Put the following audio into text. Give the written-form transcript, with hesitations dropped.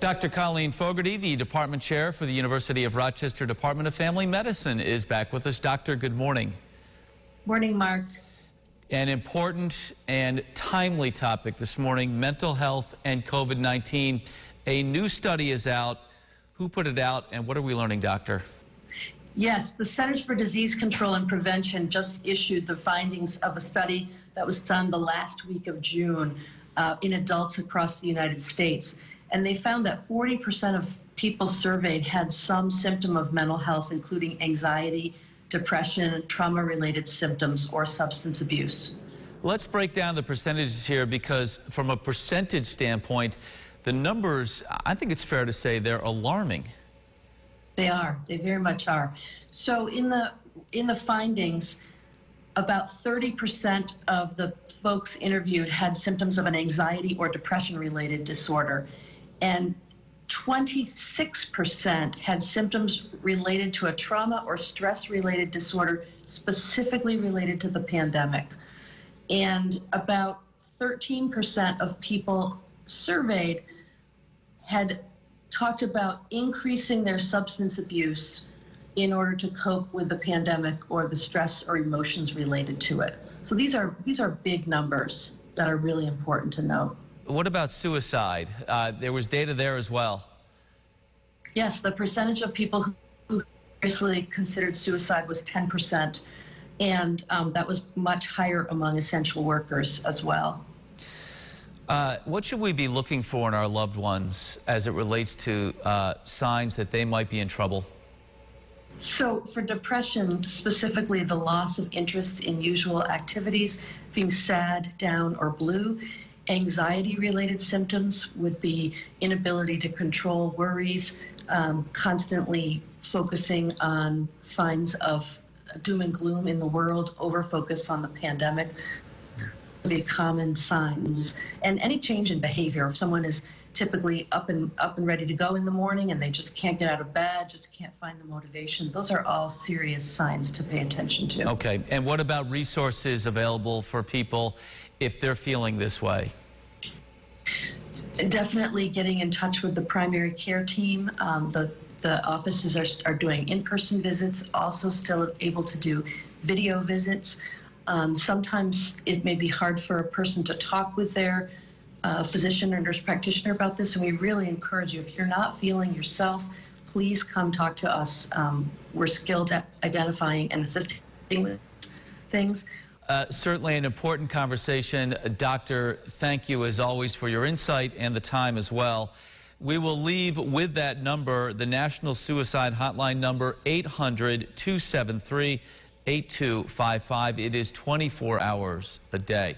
Dr. Colleen Fogarty, the department chair for the University of Rochester Department of Family Medicine, is back with us. Doctor, good morning. Morning, Mark. An important and timely topic this morning, mental health and COVID-19. A new study is out. Who put it out, and what are we learning, Doctor? Yes, the Centers for Disease Control and Prevention just issued the findings of a study that was done the last week of June in adults across the United States. And they found that 40% of people surveyed had some symptom of mental health, including anxiety, depression, trauma-related symptoms, or substance abuse. Let's break down the percentages here, because from a percentage standpoint, the numbers, I think it's fair to say, they're alarming. They are. They very much are. So in the findings, about 30% of the folks interviewed had symptoms of an anxiety or depression-related disorder, and 26% had symptoms related to a trauma or stress-related disorder specifically related to the pandemic. And about 13% of people surveyed had talked about increasing their substance abuse in order to cope with the pandemic or the stress or emotions related to it. So these are big numbers that are really important to note. What about suicide? There was data there as well. Yes, the percentage of people who seriously considered suicide was 10%, and that was much higher among essential workers as well. What should we be looking for in our loved ones as it relates to signs that they might be in trouble? So for depression, specifically the loss of interest in usual activities, being sad, down, or blue. Anxiety-related symptoms would be inability to control worries, constantly focusing on signs of doom and gloom in the world, over-focus on the pandemic. Be common signs, and any change in behavior. If someone is typically up and ready to go in the morning and they just can't get out of bed, just can't find the motivation, those are all serious signs to pay attention to. Okay, and what about resources available for people if they're feeling this way? Definitely getting in touch with the primary care team. The offices are doing in-person visits, also still able to do video visits. Sometimes it may be hard for a person to talk with their physician or nurse practitioner about this, and we really encourage you, if you're not feeling yourself, please come talk to us. We're skilled at identifying and assisting with things. Certainly an important conversation. Doctor, thank you as always for your insight and the time as well. We will leave with that number, the National Suicide Hotline number, 800-273-8255. It is 24 hours a day.